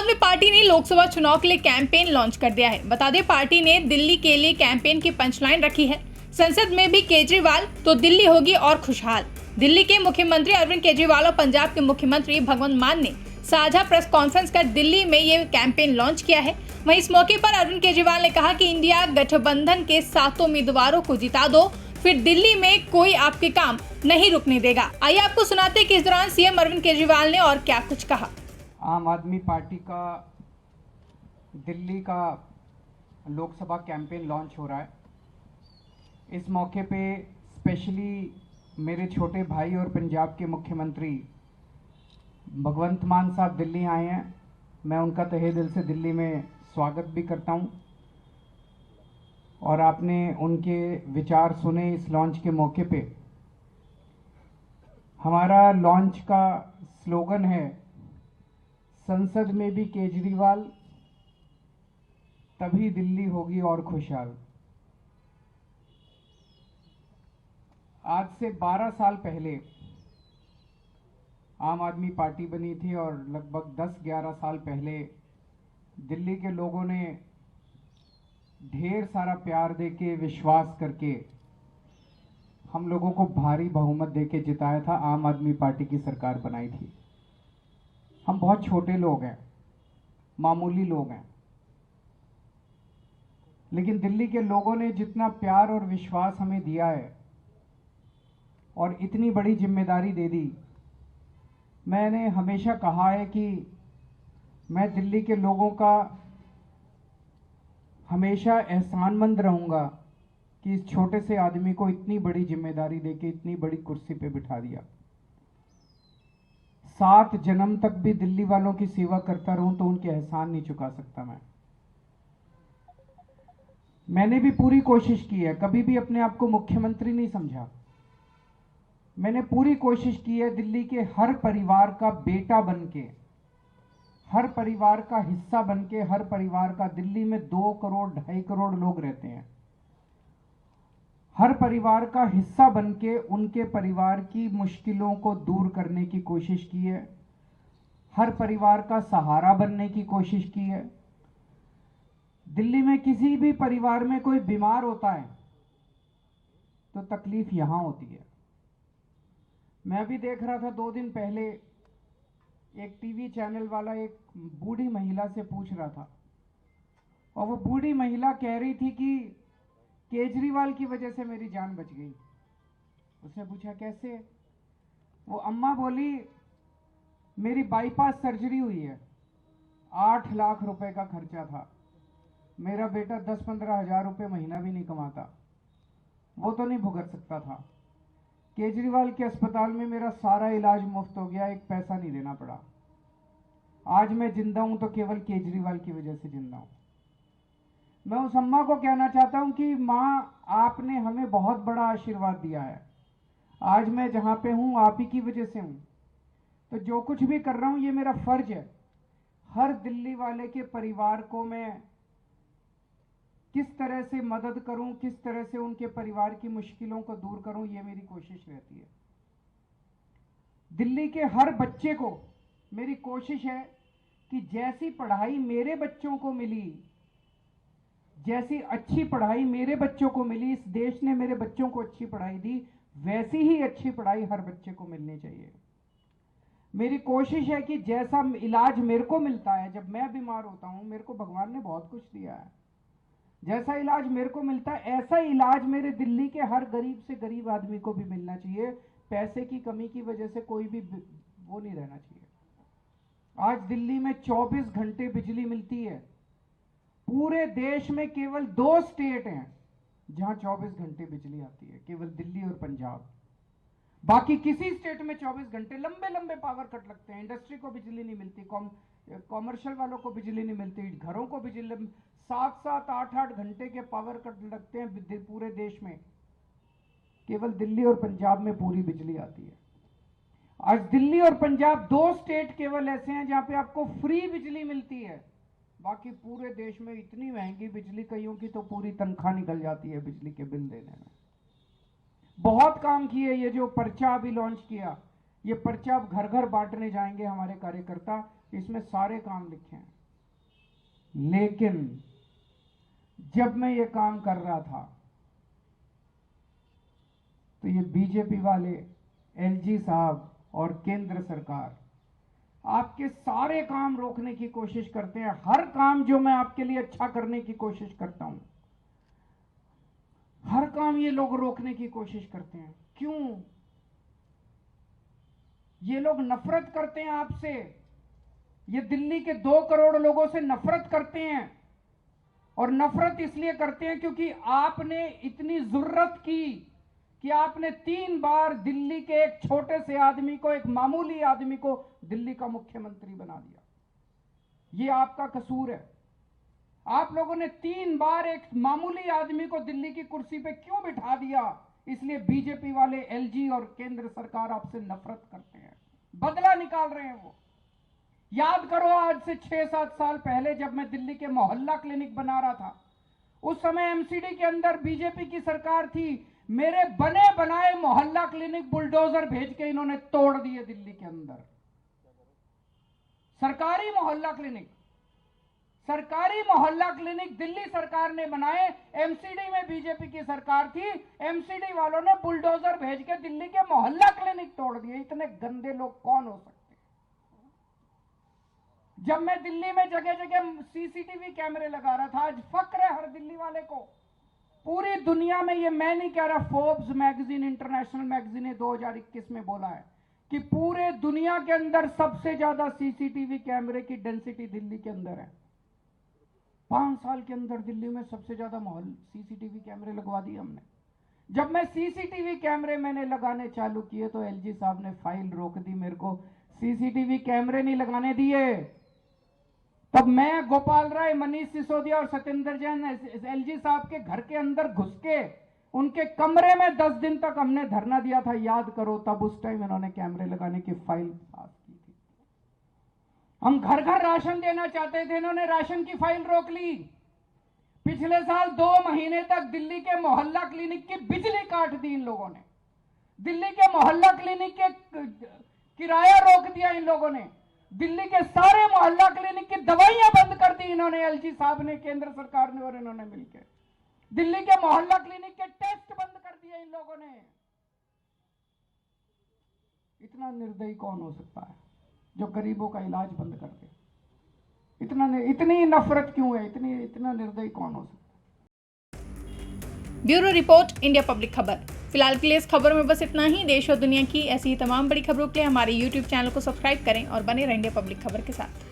आदमी पार्टी ने लोकसभा चुनाव के लिए कैंपेन लॉन्च कर दिया है। बता दें, पार्टी ने दिल्ली के लिए कैंपेन की पंचलाइन रखी है, संसद में भी केजरीवाल तो दिल्ली होगी और खुशहाल। दिल्ली के मुख्यमंत्री अरविंद केजरीवाल और पंजाब के मुख्यमंत्री भगवंत मान ने साझा प्रेस कॉन्फ्रेंस कर दिल्ली में ये कैंपेन लॉन्च किया है। वहीं इस मौके पर अरविंद केजरीवाल ने कहा कि इंडिया गठबंधन के 7 उम्मीदवारों को जिता दो, फिर दिल्ली में कोई आपके काम नहीं रुकने देगा। आइए आपको सुनाते हैं कि इस दौरान सीएम अरविंद केजरीवाल ने और क्या कुछ कहा। आम आदमी पार्टी का दिल्ली का लोकसभा कैंपेन लॉन्च हो रहा है। इस मौके पे स्पेशली मेरे छोटे भाई और पंजाब के मुख्यमंत्री भगवंत मान साहब दिल्ली आए हैं। मैं उनका तहे दिल से दिल्ली में स्वागत भी करता हूं और आपने उनके विचार सुने इस लॉन्च के मौके पे। हमारा लॉन्च का स्लोगन है, संसद में भी केजरीवाल तभी दिल्ली होगी और खुशहाल। आज से 12 साल पहले आम आदमी पार्टी बनी थी और लगभग 10-11 साल पहले दिल्ली के लोगों ने ढेर सारा प्यार देके, विश्वास करके हम लोगों को भारी बहुमत देके जिताया था। आम आदमी पार्टी की सरकार बनाई थी। हम बहुत छोटे लोग हैं, मामूली लोग हैं, लेकिन दिल्ली के लोगों ने जितना प्यार और विश्वास हमें दिया है और इतनी बड़ी जिम्मेदारी दे दी। मैंने हमेशा कहा है कि मैं दिल्ली के लोगों का हमेशा एहसानमंद रहूंगा कि इस छोटे से आदमी को इतनी बड़ी जिम्मेदारी देके इतनी बड़ी कुर्सी पे बिठा दिया। 7 जन्म तक भी दिल्ली वालों की सेवा करता रहूं तो उनके एहसान नहीं चुका सकता। मैंने भी पूरी कोशिश की है, कभी भी अपने आप को मुख्यमंत्री नहीं समझा। मैंने पूरी कोशिश की है दिल्ली के हर परिवार का बेटा बनके, हर परिवार का हिस्सा बनके, हर परिवार का, दिल्ली में 2 करोड़ 2.5 करोड़ लोग रहते हैं, हर परिवार का हिस्सा बनके उनके परिवार की मुश्किलों को दूर करने की कोशिश की है, हर परिवार का सहारा बनने की कोशिश की है। दिल्ली में किसी भी परिवार में कोई बीमार होता है तो तकलीफ यहां होती है। मैं भी देख रहा था 2 दिन पहले एक टीवी चैनल वाला एक बूढ़ी महिला से पूछ रहा था और वो बूढ़ी महिला कह रही थी कि केजरीवाल की वजह से मेरी जान बच गई। उसने पूछा कैसे? वो अम्मा बोली, मेरी बाईपास सर्जरी हुई है, 8 लाख रुपए का खर्चा था, मेरा बेटा 10-15 हजार रुपये महीना भी नहीं कमाता, वो तो नहीं भुगत सकता था। केजरीवाल के अस्पताल में मेरा सारा इलाज मुफ्त हो गया, 1 पैसा नहीं देना पड़ा। आज मैं जिंदा हूं तो केवल केजरीवाल की वजह से जिंदा हूं। मैं उस अम्मा को कहना चाहता हूं कि माँ, आपने हमें बहुत बड़ा आशीर्वाद दिया है। आज मैं जहां पे हूं आप ही की वजह से हूं। तो जो कुछ भी कर रहा हूं ये मेरा फर्ज है। हर दिल्ली वाले के परिवार को मैं किस तरह से मदद करूं, किस तरह से उनके परिवार की मुश्किलों को दूर करूं, ये मेरी कोशिश रहती है। दिल्ली के हर बच्चे को मेरी कोशिश है कि जैसी पढ़ाई मेरे बच्चों को मिली, जैसी अच्छी पढ़ाई मेरे बच्चों को मिली, इस देश ने मेरे बच्चों को अच्छी पढ़ाई दी, वैसी ही अच्छी पढ़ाई हर बच्चे को मिलनी चाहिए। मेरी कोशिश है कि जैसा इलाज मेरे को मिलता है जब मैं बीमार होता हूं, मेरे को भगवान ने बहुत कुछ दिया है, जैसा इलाज मेरे को मिलता है ऐसा इलाज मेरे दिल्ली के हर गरीब से गरीब आदमी को भी मिलना चाहिए। पैसे की कमी की वजह से कोई भी वो नहीं रहना चाहिए। आज दिल्ली में 24 घंटे बिजली मिलती है। पूरे देश में केवल 2 स्टेट हैं जहां 24 घंटे बिजली आती है, केवल दिल्ली और पंजाब। बाकी किसी स्टेट में 24 घंटे लंबे लंबे पावर कट लगते हैं। इंडस्ट्री को बिजली नहीं मिलती, कॉमर्शियल वालों को बिजली नहीं मिलती, घरों को बिजली 7-7, 8-8 घंटे के पावर कट लगते हैं पूरे देश में। केवल दिल्ली और पंजाब में पूरी बिजली आती है। आज दिल्ली और पंजाब 2 स्टेट केवल ऐसे हैं जहां पे आपको फ्री बिजली मिलती है। बाकी पूरे देश में इतनी महंगी बिजली, कईयों की तो पूरी तनख्वाह निकल जाती है बिजली के बिल देने में। बहुत काम किए। ये जो पर्चा अभी लॉन्च किया, ये पर्चा अब घर घर बांटने जाएंगे हमारे कार्यकर्ता, इसमें सारे काम लिखे हैं। लेकिन जब मैं ये काम कर रहा था तो ये बीजेपी वाले, एलजी साहब और केंद्र सरकार आपके सारे काम रोकने की कोशिश करते हैं। हर काम जो मैं आपके लिए अच्छा करने की कोशिश करता हूं, हर काम ये लोग रोकने की कोशिश करते हैं। क्यों? ये लोग नफरत करते हैं आपसे। ये दिल्ली के 2 करोड़ लोगों से नफरत करते हैं, और नफरत इसलिए करते हैं क्योंकि आपने इतनी जुर्रत की कि आपने 3 बार दिल्ली के एक छोटे से आदमी को, एक मामूली आदमी को दिल्ली का मुख्यमंत्री बना दिया। ये आपका कसूर है। आप लोगों ने 3 बार एक मामूली आदमी को दिल्ली की कुर्सी पे क्यों बिठा दिया? इसलिए बीजेपी वाले, एलजी और केंद्र सरकार आपसे नफरत करते हैं, बदला निकाल रहे हैं वो। याद करो, आज से 6-7 साल पहले जब मैं दिल्ली के मोहल्ला क्लिनिक बना रहा था, उस समय एमसीडी के अंदर बीजेपी की सरकार थी। मेरे बने बनाए मोहल्ला क्लिनिक बुलडोजर भेज के इन्होंने तोड़ दिए दिल्ली के अंदर। सरकारी मोहल्ला क्लिनिक दिल्ली सरकार ने बनाए। एमसीडी में बीजेपी की सरकार थी, एमसीडी वालों ने बुलडोजर भेज के दिल्ली के मोहल्ला क्लिनिक तोड़ दिए। इतने गंदे लोग कौन हो सकते? जब मैं दिल्ली में जगह जगह सीसीटीवी कैमरे लगा रहा था, आज फक्र है हर दिल्ली वाले को। पूरी दुनिया में, ये मैं नहीं कह रहा, फोर्ब्स मैगजीन, इंटरनेशनल मैगजीन ने 2021 में बोला है कि पूरे दुनिया के अंदर सबसे ज्यादा सीसीटीवी कैमरे की डेंसिटी दिल्ली के अंदर है। 5 साल के अंदर दिल्ली में सबसे ज्यादा सीसीटीवी कैमरे लगवा दिए हमने। जब मैं सीसीटीवी कैमरे मैंने लगाने चालू किए तो एलजी साहब ने फाइल रोक दी, मेरे को सीसीटीवी कैमरे नहीं लगाने दिए। तब मैं, गोपाल राय, मनीष सिसोदिया और सत्येंद्र जैन एलजी साहब के घर के अंदर घुस के उनके कमरे में 10 दिन तक हमने धरना दिया था। याद करो, तब उस टाइम इन्होंने कैमरे लगाने की फाइल पास की थी। हम घर घर राशन देना चाहते थे, इन्होंने राशन की फाइल रोक ली। पिछले साल 2 महीने तक दिल्ली के मोहल्ला क्लिनिक की बिजली काट दी इन लोगों ने। दिल्ली के मोहल्ला क्लिनिक के किराया रोक दिया इन लोगों ने। दिल्ली के सारे मोहल्ला क्लिनिक की दवाइयां बंद कर दी इन्होंने, एलजी साहब ने, केंद्र सरकार ने और इन्होंने मिलकर। दिल्ली के मोहल्ला क्लिनिक के टेस्ट बंद कर दिए इन लोगों ने। इतना निर्दयी कौन हो सकता है जो गरीबों का इलाज बंद कर दे? इतनी नफरत क्यों है? इतना निर्दयी कौन हो सकता है? ब्यूरो रिपोर्ट, इंडिया पब्लिक खबर। फिलहाल के लिए इस खबर में बस इतना ही। देश और दुनिया की ऐसी ही तमाम बड़ी खबरों के लिए हमारे YouTube चैनल को सब्सक्राइब करें और बने रहें इंडिया पब्लिक खबर के साथ।